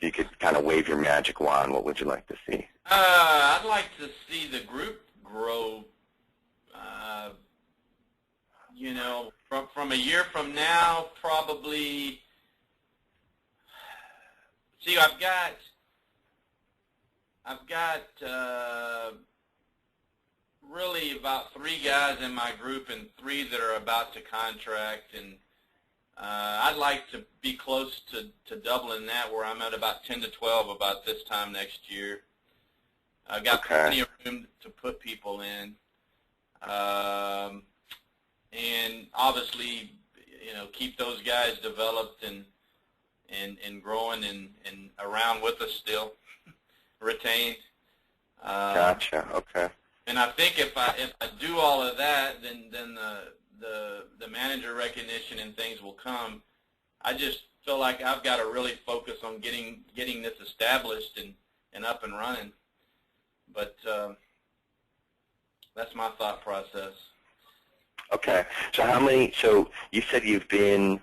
you could kind of wave your magic wand, what would you like to see? I'd like to see the group grow. You know, from a year from now, probably. See, I've got really about 3 guys in my group and 3 that are about to contract, and I'd like to be close to doubling that, where I'm at about 10 to 12 about this time next year. I've got plenty of room to put people in, and obviously, you know, keep those guys developed and growing and around with us still, retained. Gotcha. Okay. And I think if I do all of that, then the manager recognition and things will come. I just feel like I've got to really focus on getting this established and up and running. But that's my thought process. Okay. So you said you've been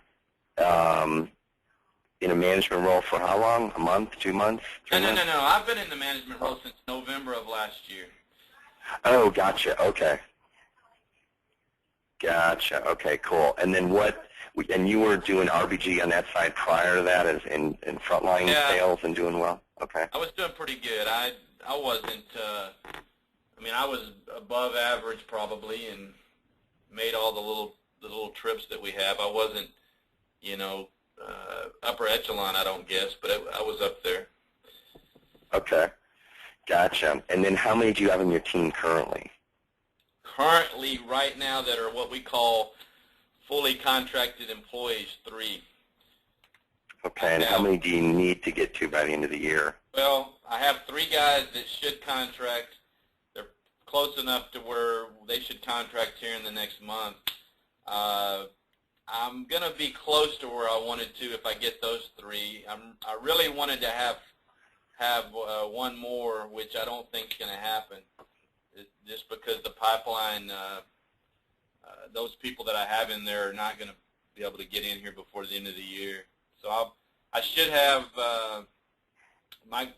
in a management role for how long? A month, 2 months, 3 months? No. I've been in the management role since November of last year. Oh, gotcha. Okay. Gotcha. Okay, cool. And then and you were doing RBG on that side prior to that as in frontline sales and doing well? Okay. I was doing pretty good. I wasn't, I was above average probably and made all the little trips that we have. I wasn't, you know, upper echelon, I don't guess, but I was up there. Okay. Gotcha. And then how many do you have in your team currently? Currently, right now, that are what we call fully contracted employees, 3. Okay, and how many do you need to get to by the end of the year? Well, I have 3 guys that should contract. They're close enough to where they should contract here in the next month. I'm going to be close to where I wanted to if I get those 3. I really wanted to have one more, which I don't think is going to happen, just because the pipeline, those people that I have in there are not going to be able to get in here before the end of the year. So I should have, my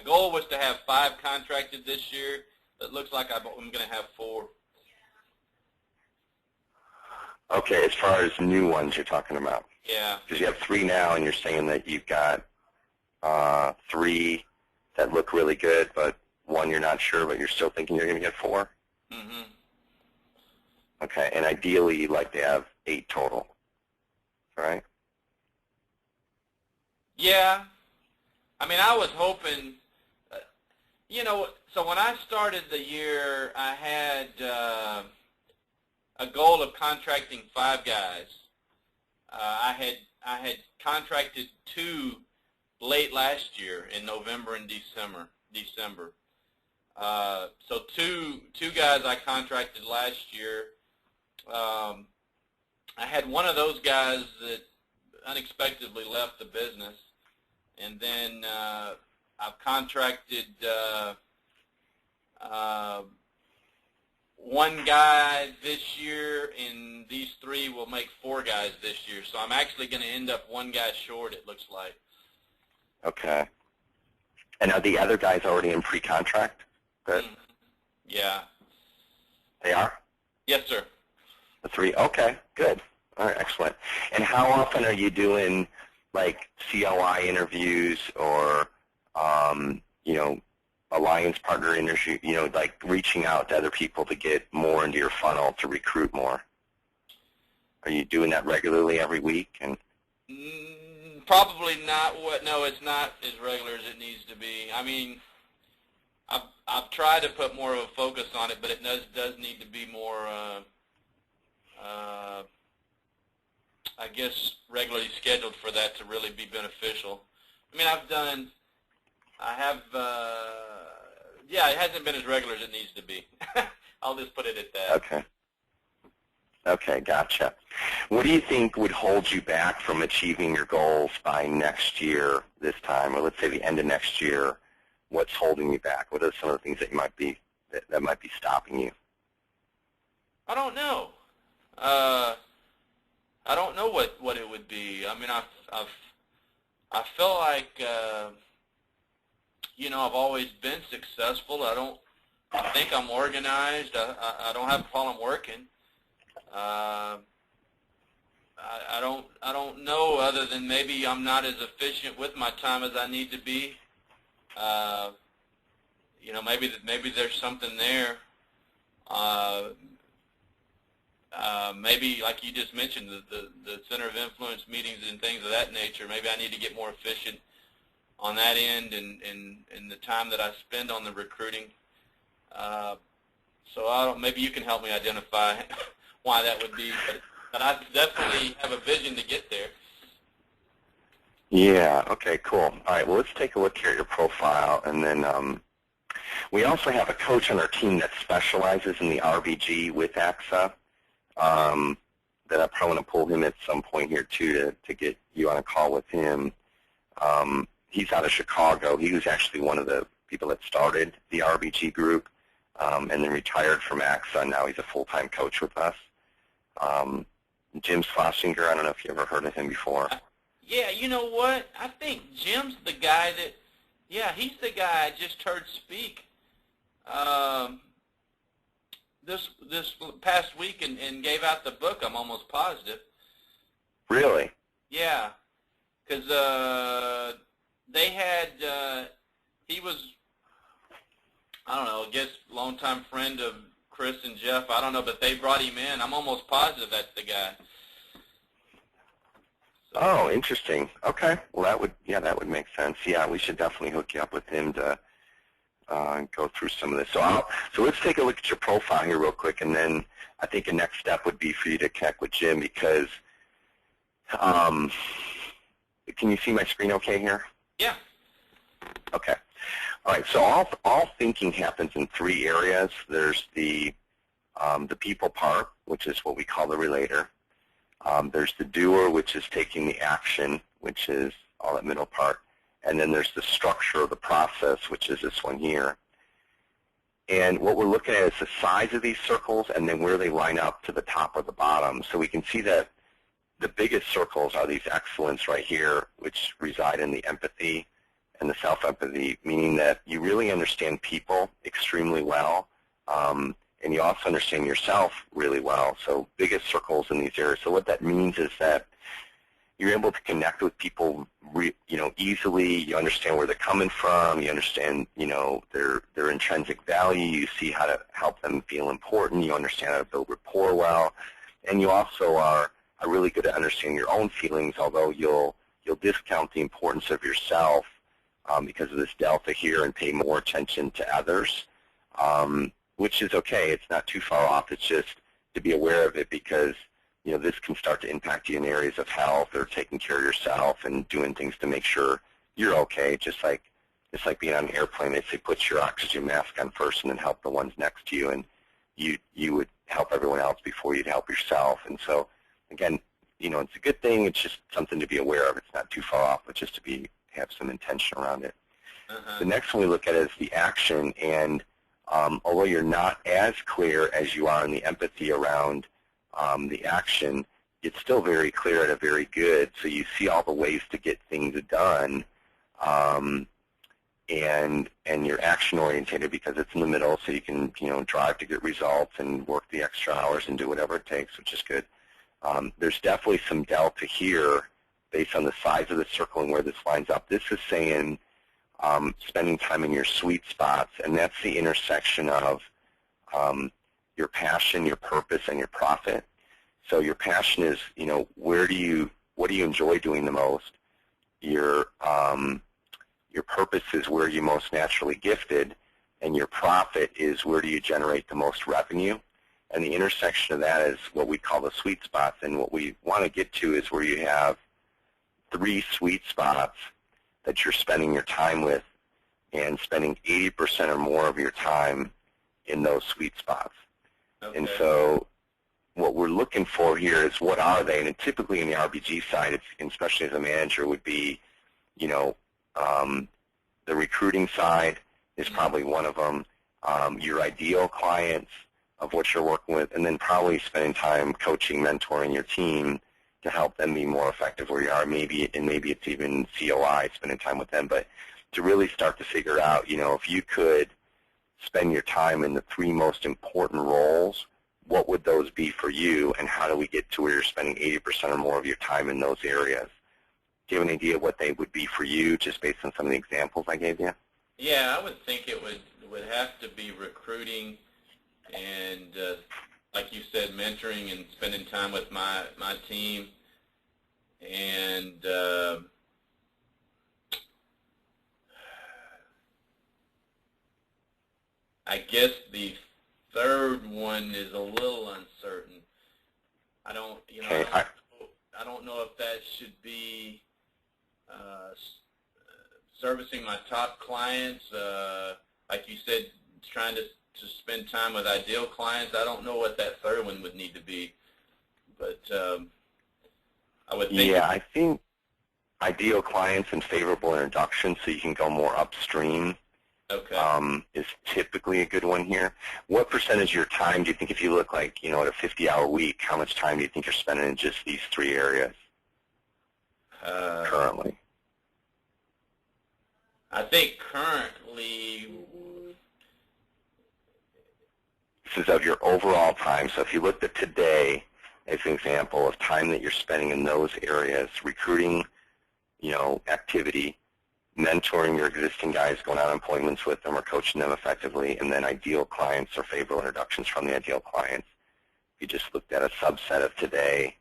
goal was to have 5 contracted this year. It looks like I'm going to have 4. Okay, as far as new ones you're talking about. Yeah. Because you have 3 now, and you're saying that you've got 3 that look really good, but 1 you're not sure, but you're still thinking you're going to get 4? Mm-hmm. Okay, and ideally you'd like to have 8 total, right? Yeah. I was hoping, you know, so when I started the year, I had a goal of contracting 5 guys. I had contracted 2 late last year in November and December. So two guys I contracted last year. I had one of those guys that unexpectedly left the business, and then I've contracted 1 guy this year, and these 3 will make 4 guys this year. So I'm actually going to end up 1 guy short, it looks like. Okay. And are the other guys already in pre-contract? Good. Yeah. They are? Yes, sir. The 3? Okay, good. All right, excellent. And how often are you doing, like, COI interviews or, you know, alliance partner interview, you know, like reaching out to other people to get more into your funnel to recruit more? Are you doing that regularly every week? And probably not. No, it's not as regular as it needs to be. I've tried to put more of a focus on it, but it does need to be more, I guess, regularly scheduled for that to really be beneficial. Yeah, it hasn't been as regular as it needs to be. I'll just put it at that. Okay. Okay, gotcha. What do you think would hold you back from achieving your goals by next year this time, or let's say the end of next year? What's holding you back? What are some of the things that might be stopping you? I don't know. I don't know what it would be. I feel like I've always been successful. I think I'm organized. I don't have a problem working. I don't know, other than maybe I'm not as efficient with my time as I need to be. Maybe there's something there. Maybe, like you just mentioned, the center of influence meetings and things of that nature. Maybe I need to get more efficient on that end, and the time that I spend on the recruiting. So maybe you can help me identify why that would be, but I definitely have a vision to get there. Yeah, okay, cool. All right, well, let's take a look here at your profile, and then we also have a coach on our team that specializes in the RVG with AXA. That I probably want to pull him at some point here, too, to get you on a call with him. He's out of Chicago. He was actually one of the people that started the RVG group and then retired from AXA. Now he's a full-time coach with us. Jim Schlesinger, I don't know if you ever heard of him before. Yeah, you know what? I think Jim's the guy he's the guy I just heard speak this past week and gave out the book, I'm almost positive. Really? Yeah, because they had, he was, I don't know, I guess longtime friend of Chris and Jeff, I don't know, but they brought him in. I'm almost positive that's the guy. So. Oh, interesting. Okay. Well, that would make sense. Yeah, we should definitely hook you up with him to go through some of this. So let's take a look at your profile here real quick, and then I think the next step would be for you to connect with Jim because, can you see my screen okay here? Yeah. Okay. All right. So all thinking happens in three areas. There's the people part, which is what we call the relator. There's the doer, which is taking the action, which is all that middle part. And then there's the structure of the process, which is this one here. And what we're looking at is the size of these circles and then where they line up to the top or the bottom. So we can see that the biggest circles are these excellence right here, which reside in the empathy and the self-empathy, meaning that you really understand people extremely well. And you also understand yourself really well. So biggest circles in these areas. So what that means is that you're able to connect with people, easily. You understand where they're coming from. You understand, their intrinsic value. You see how to help them feel important. You understand how to build rapport well, and you also are really good at understanding your own feelings. Although you'll discount the importance of yourself because of this delta here, and pay more attention to others. Which is okay. It's not too far off. It's just to be aware of it because, this can start to impact you in areas of health or taking care of yourself and doing things to make sure you're okay. Just like being on an airplane, they say put your oxygen mask on first and then help the ones next to you, and you would help everyone else before you'd help yourself. And so, again, it's a good thing. It's just something to be aware of. It's not too far off, but just to have some intention around it. The next one we look at is the action, and although you're not as clear as you are in the empathy around the action, it's still very clear at a very good. So you see all the ways to get things done, and you're action oriented because it's in the middle, so you can drive to get results and work the extra hours and do whatever it takes, which is good. There's definitely some delta here based on the size of the circle and where this lines up. This is saying spending time in your sweet spots, and that's the intersection of your passion, your purpose, and your profit. So your passion is, what do you enjoy doing the most? Your purpose is where you're most naturally gifted, and your profit is where do you generate the most revenue. And the intersection of that is what we call the sweet spots. And what we want to get to is where you have 3 sweet spots that you're spending your time with, and spending 80% or more of your time in those sweet spots. Okay. And so what we're looking for here is what are they? And typically in the RBG side, especially as a manager, would be, the recruiting side is probably one of them, your ideal clients of what you're working with, and then probably spending time coaching, mentoring your team to help them be more effective where you are. Maybe it's even COI, spending time with them. But to really start to figure out, if you could spend your time in the 3 most important roles, what would those be for you, and how do we get to where you're spending 80% or more of your time in those areas? Do you have an idea what they would be for you, just based on some of the examples I gave you? Yeah, I would think it would have to be recruiting and, like you said, mentoring and spending time with my team. And I guess the third one is a little uncertain. I don't, Okay. I don't know if that should be servicing my top clients. Like you said, trying to spend time with ideal clients. I don't know what that third one would need to be, but I would think. Yeah, I think ideal clients and favorable introductions, so you can go more upstream. Okay. Is typically a good one here. What percentage of your time do you think, if you look like, at a 50-hour week, how much time do you think you're spending in just these 3 areas currently? I think currently, This is of your overall time. So if you looked at today as an example of time that you're spending in those areas, recruiting, activity, mentoring your existing guys, going on appointments with them or coaching them effectively, and then ideal clients or favorable introductions from the ideal clients. If you just looked at a subset of today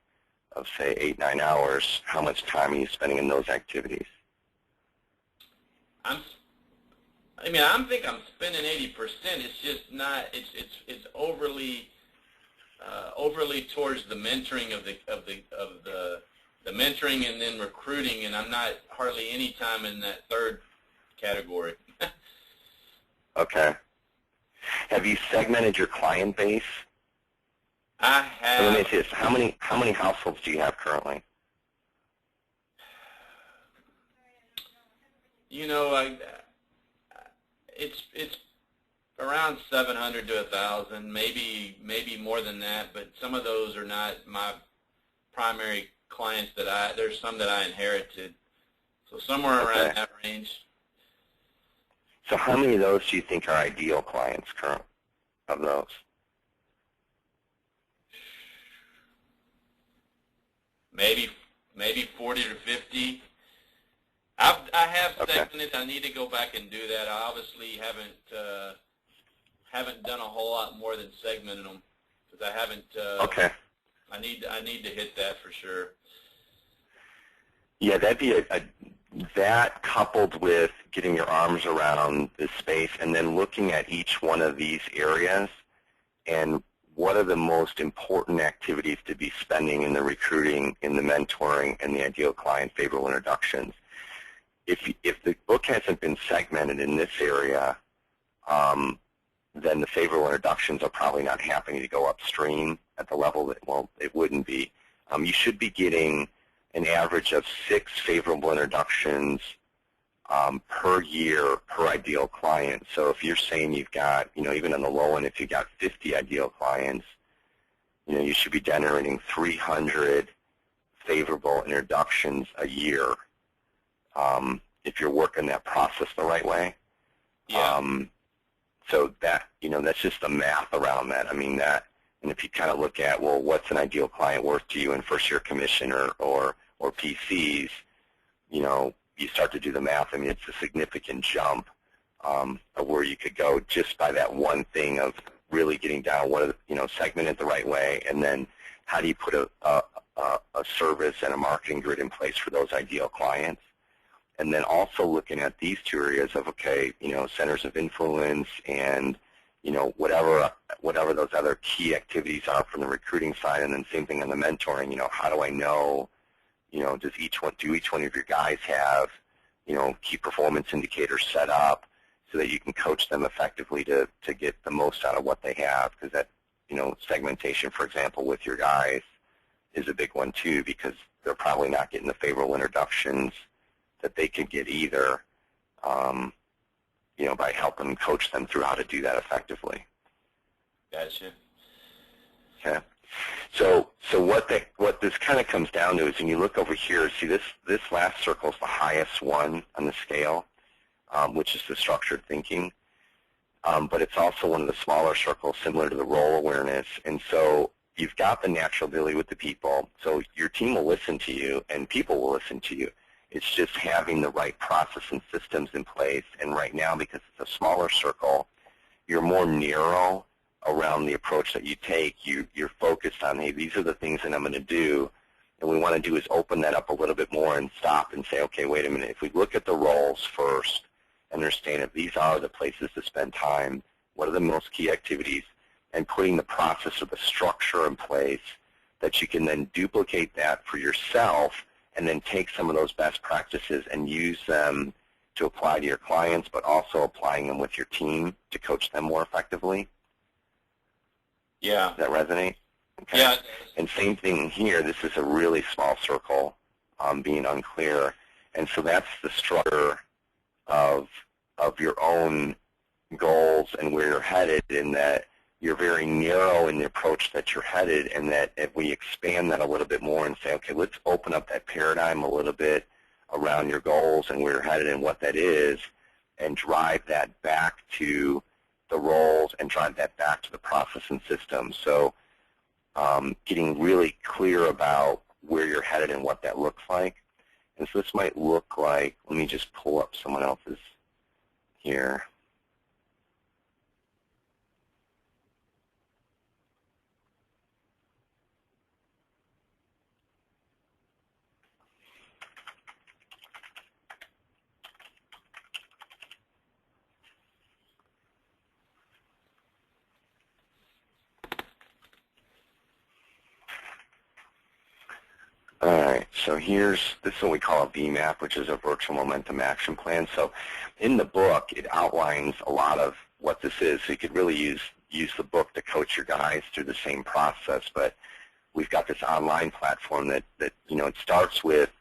of, say, 8-9 hours, how much time are you spending in those activities? I think I'm spending 80%. It's just not. It's overly towards the mentoring of the mentoring and then recruiting, and I'm not hardly any time in that third category. Okay. Have you segmented your client base? I have. Let me ask you this: how many households do you have currently? It's around 700 to 1,000, maybe more than that. But some of those are not my primary clients. There's some that I inherited, so somewhere around that range. So how many of those do you think are ideal clients current of those? Maybe 40 to 50. I have segmented. I need to go back and do that. I obviously haven't done a whole lot more than segmented them, because I haven't. Okay. I need to hit that for sure. Yeah, that'd be that coupled with getting your arms around this space and then looking at each one of these areas and what are the most important activities to be spending in the recruiting, in the mentoring, and the ideal client favorable introductions. If the book hasn't been segmented in this area, then the favorable introductions are probably not happening to go upstream at the level that, well, it wouldn't be. You should be getting an average of 6 favorable introductions per year per ideal client. So if you're saying you've got, even on the low end, if you've got 50 ideal clients, you should be generating 300 favorable introductions a year if you're working that process the right way. Yeah. So that, that's just the math around that. And if you kind of look at, well, what's an ideal client worth to you in first-year commission or PCs, you start to do the math. It's a significant jump of where you could go just by that one thing of really getting down, segment it the right way, and then how do you put a service and a marketing grid in place for those ideal clients. And then also looking at these 2 areas of, centers of influence and, whatever those other key activities are from the recruiting side, and then same thing on the mentoring, how do I know, do each one of your guys have, key performance indicators set up so that you can coach them effectively to get the most out of what they have, because that, segmentation, for example, with your guys is a big one too, because they're probably not getting the favorable introductions that they could get either, by helping coach them through how to do that effectively. Gotcha. Okay. So what this kind of comes down to is when you look over here, see this last circle is the highest one on the scale. which is the structured thinking. But it's also one of the smaller circles similar to the role awareness. And so you've got the natural ability with the people. So your team will listen to you and people will listen to you. It's just having the right process and systems in place. And right now, because it's a smaller circle, you're more narrow around the approach that you take. You're focused on, hey, these are the things that I'm going to do. And what we want to do is open that up a little bit more and stop and say, okay, wait a minute. If we look at the roles first, understand that these are the places to spend time, what are the most key activities, and putting the process or the structure in place that you can then duplicate that for yourself and then take some of those best practices and use them to apply to your clients, but also applying them with your team to coach them more effectively. Yeah. Does that resonate? Okay. Yeah. And same thing here. This is a really small circle, being unclear. And so that's the structure of your own goals and where you're headed, in that you're very narrow in the approach that you're headed, and that if we expand that a little bit more and say, okay, let's open up that paradigm a little bit around your goals and where you're headed and what that is, and drive that back to the roles and drive that back to the process and system. So getting really clear about where you're headed and what that looks like. And so this might look like, let me just pull up someone else's here. All right, so this is what we call a VMAP, which is a virtual momentum action plan. So in the book, it outlines a lot of what this is. So you could really use the book to coach your guys through the same process. But we've got this online platform that it starts with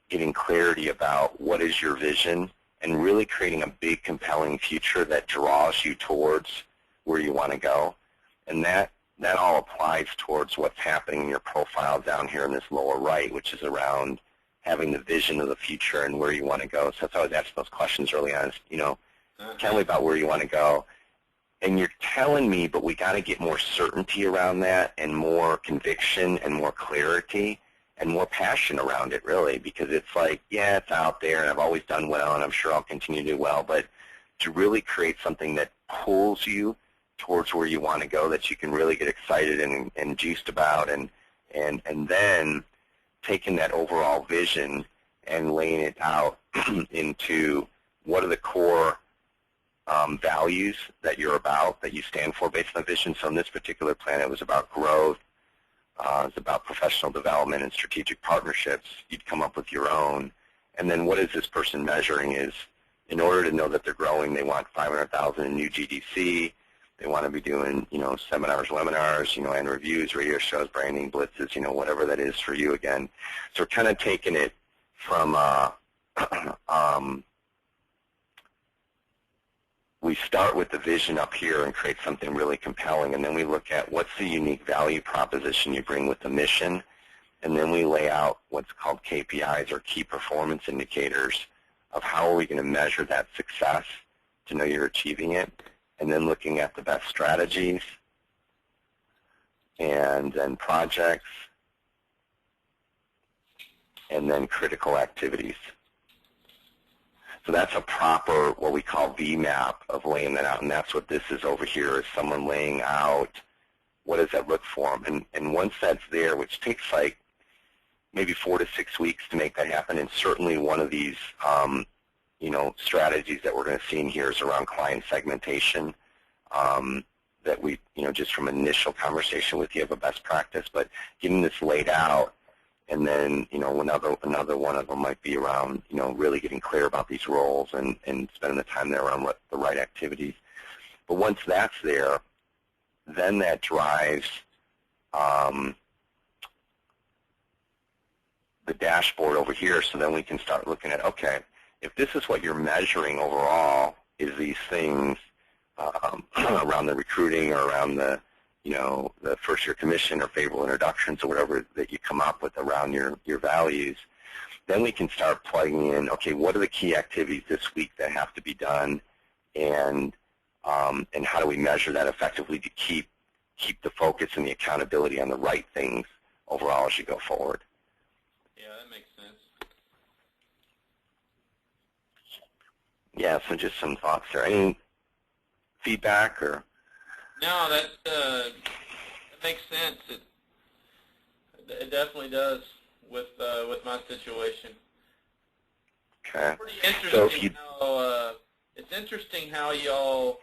getting clarity about what is your vision and really creating a big, compelling future that draws you towards where you want to go. And that all applies towards what's happening in your profile down here in this lower right, which is around having the vision of the future and where you want to go. So that's why I was asking those questions early on. Tell me about where you want to go. And you're telling me, but we got to get more certainty around that and more conviction and more clarity and more passion around it, really, because it's like, yeah, it's out there and I've always done well and I'm sure I'll continue to do well, but to really create something that pulls you towards where you want to go, that you can really get excited and juiced about, and then taking that overall vision and laying it out into what are the core values that you're about, that you stand for based on the vision. So in this particular plan, it was about growth. It's about professional development and strategic partnerships. You'd come up with your own. And then what is this person measuring is, in order to know that they're growing, they want 500,000 in new GDC. They want to be doing, seminars, webinars, and reviews, radio shows, branding, blitzes, whatever that is for you again. So we're kind of taking it from, we start with the vision up here and create something really compelling, and then we look at what's the unique value proposition you bring with the mission, and then we lay out what's called KPIs, or key performance indicators, of how are we going to measure that success to know you're achieving it. And then looking at the best strategies, and then projects, and then critical activities. So that's a proper, what we call VMAP, of laying that out, and that's what this is over here, is someone laying out what does that look for them. And once that's there, which takes like maybe 4 to 6 weeks to make that happen, and certainly one of these strategies that we're going to see in here is around client segmentation, that we, just from initial conversation with you have a best practice, but getting this laid out, and then, another one of them might be around, really getting clear about these roles and spending the time there around what the right activities. But once that's there, then that drives the dashboard over here, so then we can start looking at, okay, if this is what you're measuring overall, is these things around the recruiting, or around the first-year commission, or favorable introductions, or whatever that you come up with around your values, then we can start plugging in, okay, what are the key activities this week that have to be done, and how do we measure that effectively to keep the focus and the accountability on the right things overall as you go forward. Yeah, that makes sense. Yeah, so just some thoughts there. Any feedback or? No, that makes sense. It definitely does with my situation. Okay. Pretty interesting. So if you, it's interesting how y'all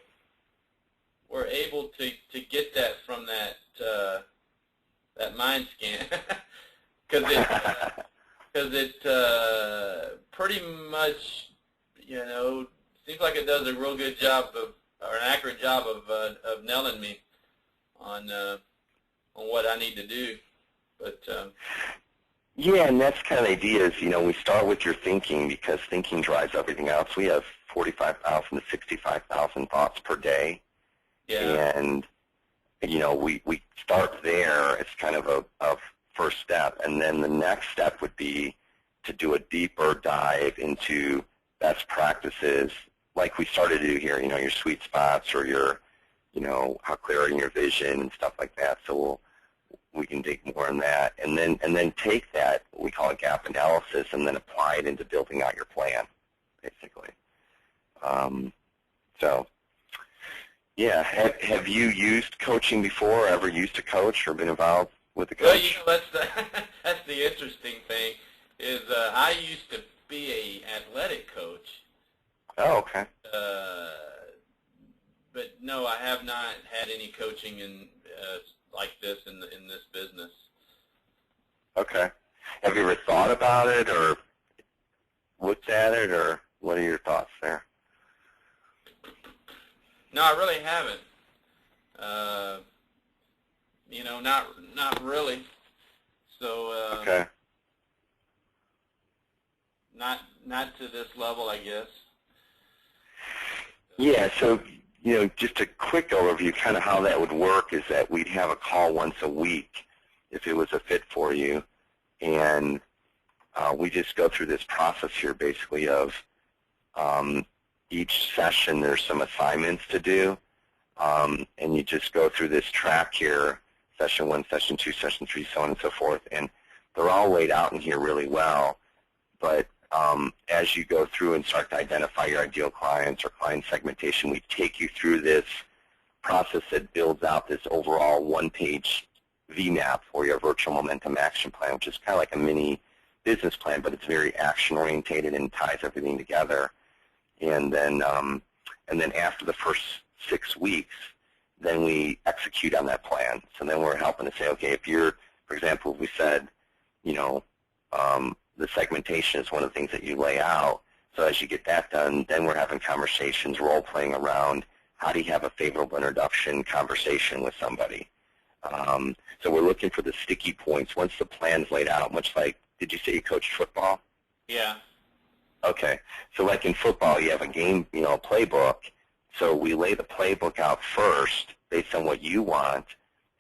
were able to get that from that MindScan, because it pretty much, seems like it does a real good job or an accurate job of nailing me on what I need to do. But yeah, and that's kind of the idea is, we start with your thinking, because thinking drives everything else. We have 45,000 to 65,000 thoughts per day. yeah, And, we start there as kind of a first step. And then the next step would be to do a deeper dive into best practices, like we started to do here, your sweet spots or your, how clear are your vision and stuff like that. So we can dig more on that, and then take that, we call it gap analysis, and then apply it into building out your plan, basically. So, yeah, have you used coaching before, or ever used a coach, or been involved with a coach? well, that's the interesting thing is I used to be a athletic coach. Oh, okay. But no, I have not had any coaching in like this in this business. Okay. Have you ever thought about it or looked at it, or what are your thoughts there? No, I really haven't. Not really. So Okay. not to this level, I guess. Yeah, so, just a quick overview, kind of how that would work is that we'd have a call once a week if it was a fit for you, and we just go through this process here basically of each session there's some assignments to do, and you just go through this track here, session 1, session 2, session 3, so on and so forth, and they're all laid out in here really well, but as you go through and start to identify your ideal clients or client segmentation, we take you through this process that builds out this overall one-page VMAP, or your virtual momentum action plan, which is kind of like a mini business plan, but it's very action-orientated and ties everything together. And then after the first 6 weeks, then we execute on that plan. So then we're helping to say, okay, if you're, for example, if we said, the segmentation is one of the things that you lay out. So as you get that done, then we're having conversations, role-playing around how do you have a favorable introduction conversation with somebody. So we're looking for the sticky points once the plan's laid out, much like, did you say you coached football? Yeah. Okay. So like in football, you have a game, a playbook. So we lay the playbook out first based on what you want,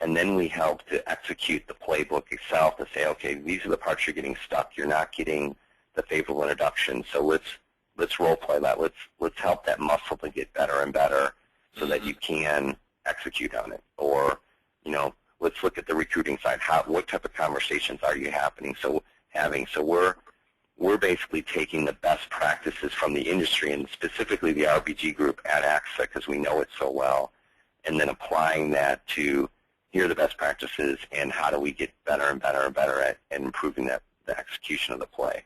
and then we help to execute the playbook itself to say, okay, these are the parts you're getting stuck. You're not getting the favorable introduction. So let's role play that. Let's help that muscle to get better and better so that you can execute on it. Or, let's look at the recruiting side. What type of conversations are you having? So we're basically taking the best practices from the industry, and specifically the RBG group at AXA, because we know it so well, and then applying that to here are the best practices, and how do we get better and better and better at improving the execution of the play.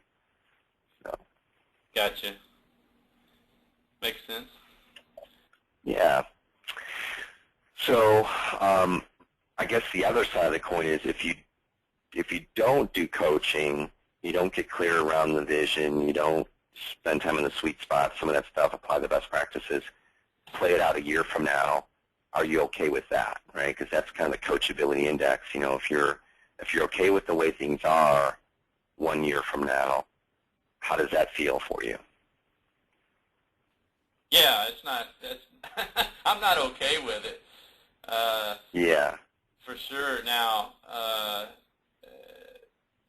So. Gotcha. Makes sense. Yeah. So I guess the other side of the coin is if you don't do coaching, you don't get clear around the vision, you don't spend time in the sweet spot, some of that stuff, apply the best practices, play it out a year from now, are you okay with that, right? Because that's kind of the coachability index. If you're okay with the way things are 1 year from now, how does that feel for you? Yeah, it's not. I'm not okay with it. Yeah. For sure. Now,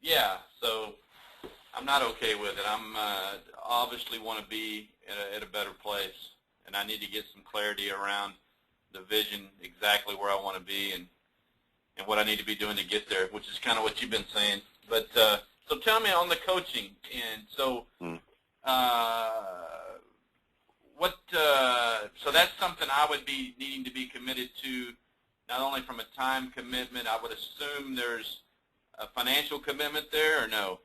yeah. So I'm not okay with it. I'm obviously want to be at a better place, and I need to get some clarity around the vision, exactly where I want to be, and what I need to be doing to get there, which is kind of what you've been saying. But so tell me on the coaching, and so so that's something I would be needing to be committed to, not only from a time commitment. I would assume there's a financial commitment there, or no?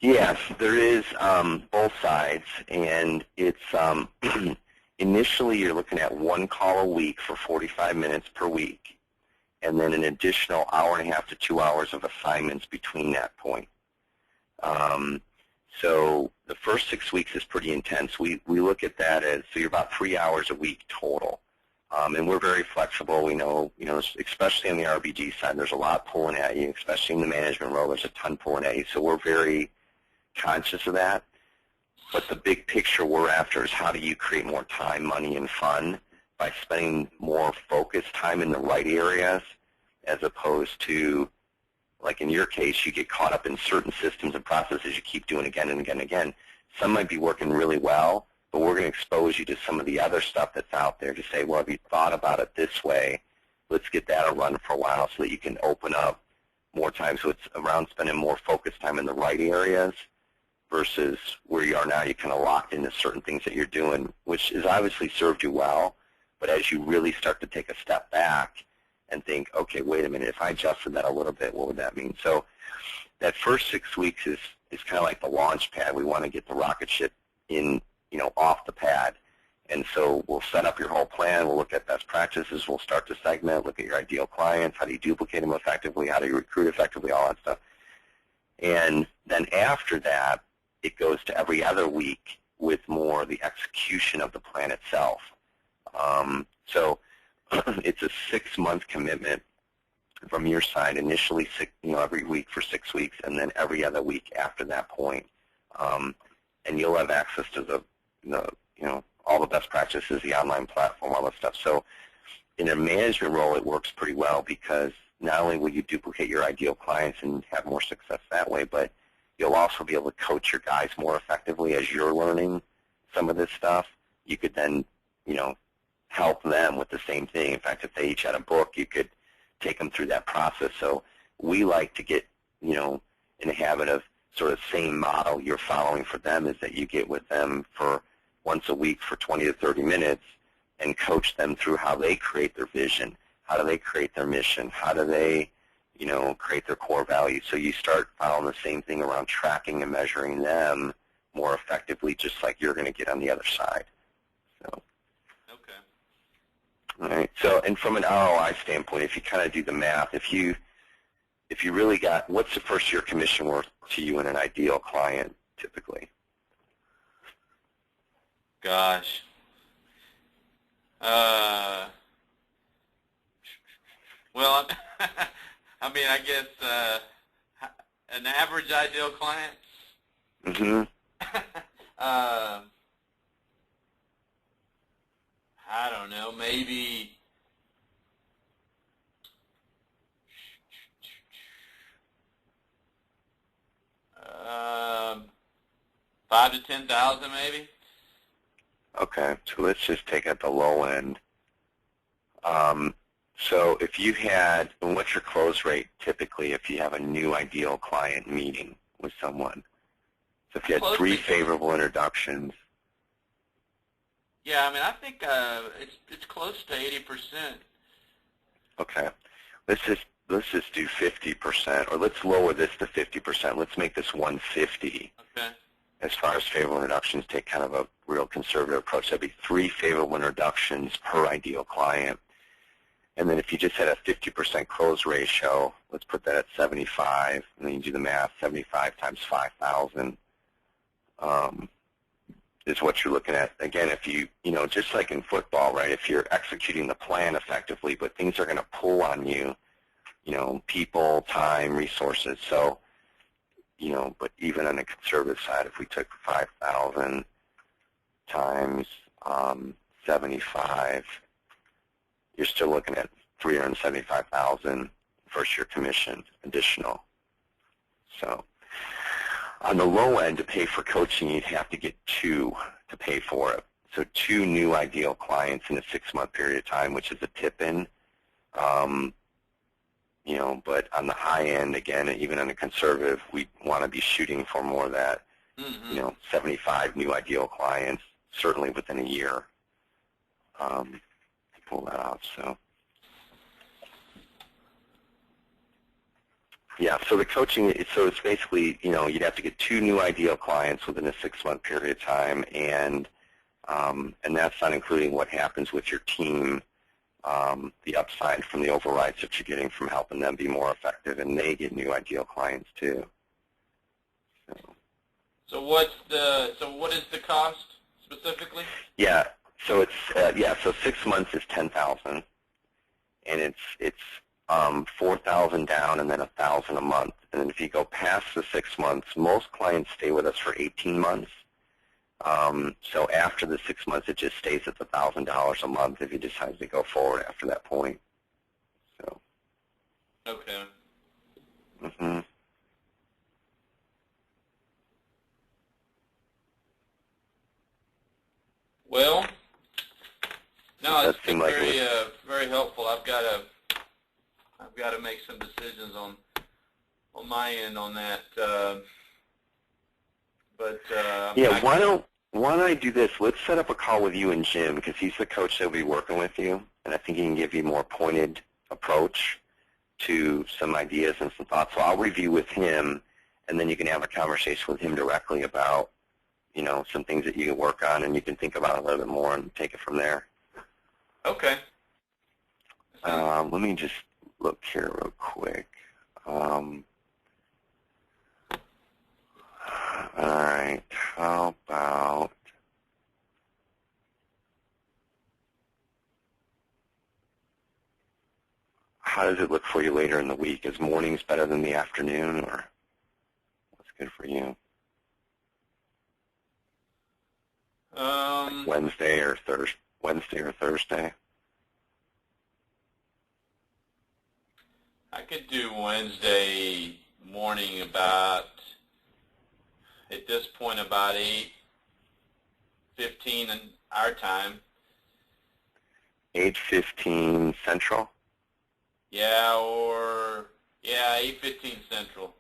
Yes, there is both sides, and it's initially you're looking at one call a week for 45 minutes per week, and then an additional hour and a half to 2 hours of assignments between that point. So the first 6 weeks is pretty intense. We look at that as, so you're about 3 hours a week total. And we're very flexible. We know, especially on the RBG side, there's a lot pulling at you, especially in the management role. There's a ton pulling at you. So we're very conscious of that. But the big picture we're after is how do you create more time, money, and fun by spending more focused time in the right areas, as opposed to, like in your case, you get caught up in certain systems and processes you keep doing again and again and again. Some might be working really well, but we're going to expose you to some of the other stuff that's out there to say, well, have you thought about it this way? Let's get that a run for a while so that you can open up more time. So it's around spending more focused time in the right areas versus where you are now. You're kind of locked into certain things that you're doing, which has obviously served you well. But as you really start to take a step back and think, okay, wait a minute, if I adjusted that a little bit, what would that mean? So that first 6 weeks is kind of like the launch pad. We want to get the rocket ship in, off the pad. And so we'll set up your whole plan. We'll look at best practices. We'll start to segment, look at your ideal clients. How do you duplicate them effectively? How do you recruit effectively? All that stuff. And then after that, it goes to every other week with more the execution of the plan itself. So it's a 6-month commitment from your side, initially every week for 6 weeks, and then every other week after that point. And you'll have access to the all the best practices, the online platform, all that stuff. So in a management role, it works pretty well because not only will you duplicate your ideal clients and have more success that way, but you'll also be able to coach your guys more effectively as you're learning some of this stuff. You could then, help them with the same thing. In fact, if they each had a book, you could take them through that process. So we like to get, in the habit of sort of same model you're following for them, is that you get with them for once a week for 20 to 30 minutes and coach them through how they create their vision, how do they create their mission, how do they, create their core values. So you start following the same thing around tracking and measuring them more effectively, just like you're going to get on the other side. So. All right. So, and from an ROI standpoint, if you kind of do the math, if you really got, what's the first year commission worth to you in an ideal client typically? Gosh. Well, I mean, I guess an average ideal client. Mm-hmm. I don't know, maybe $5,000 to $10,000, maybe. Okay, so let's just take at the low end. So if you had, and what's your close rate typically if you have a new ideal client meeting with someone? So if you had 3 favorable introductions. Yeah, I mean, I think it's close to 80%. Okay, let's just do 50%, or let's lower this to 50%. Let's make this 150. Okay. As far as favorable introductions, take kind of a real conservative approach. That'd be 3 favorable introductions per ideal client. And then if you just had a 50% close ratio, let's put that at 75, and then you do the math, 75 times 5,000 is what you're looking at. Again, if you, just like in football, right, if you're executing the plan effectively, but things are going to pull on you, people, time, resources. So, but even on the conservative side, if we took 5,000 times 75, you're still looking at 375,000 first year commission additional. So, On the low end, to pay for coaching, you'd have to get 2 to pay for it. So 2 new ideal clients in a 6-month period of time, which is a tip-in. But on the high end, again, even on a conservative, we want to be shooting for more of that, 75 new ideal clients, certainly within a year, to pull that off. So, yeah, so the coaching, so it's basically, you'd have to get 2 new ideal clients within a 6-month period of time, and that's not including what happens with your team, the upside from the overrides that you're getting from helping them be more effective, and they get new ideal clients too. So what is the cost specifically? Yeah, so it's so 6 months is 10,000, and it's 4,000 down and then 1,000 a month. And then if you go past the 6 months, most clients stay with us for 18 months. So after the 6 months, it just stays at the $1,000 a month if you decide to go forward after that point. So. Okay. Mhm. Well, no, it's been like very helpful. I've got to make some decisions on my end on that. Yeah, why don't I do this? Let's set up a call with you and Jim, because he's the coach that will be working with you, and I think he can give you a more pointed approach to some ideas and some thoughts. So I'll review with him, and then you can have a conversation with him directly about, some things that you can work on, and you can think about a little bit more and take it from there. Okay. Let me just look here real quick. All right. How about how does it look for you later in the week? Is mornings better than the afternoon, or what's good for you? Like Wednesday or Thursday? I could do Wednesday morning at this point about 8:15 in our time. 8:15 Central? Yeah, 8:15 Central.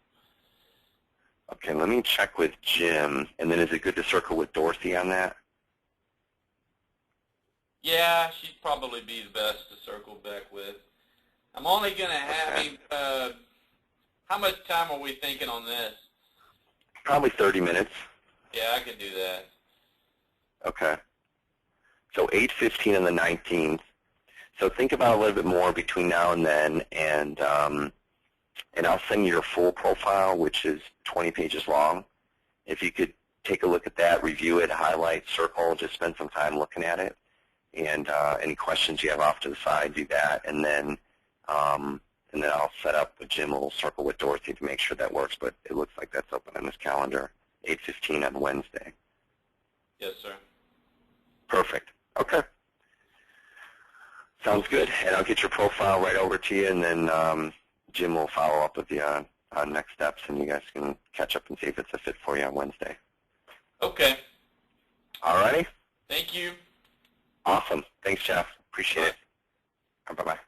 Okay, let me check with Jim, and then is it good to circle with Dorothy on that? Yeah, she'd probably be the best to circle back with. I'm only going to have him, how much time are we thinking on this? Probably 30 minutes. Yeah, I could do that. Okay. So 8:15 on the 19th. So think about a little bit more between now and then, and I'll send you your full profile, which is 20 pages long. If you could take a look at that, review it, highlight, circle, just spend some time looking at it. And any questions you have off to the side, do that. And then I'll set up with Jim a little circle with Dorothy to make sure that works. But it looks like that's open on his calendar, 8:15 on Wednesday. Yes, sir. Perfect. Okay. Sounds good. And I'll get your profile right over to you, and then Jim will follow up with you on next steps, and you guys can catch up and see if it's a fit for you on Wednesday. Okay. All righty. Thank you. Awesome. Thanks, Jeff. Appreciate it. Bye-bye.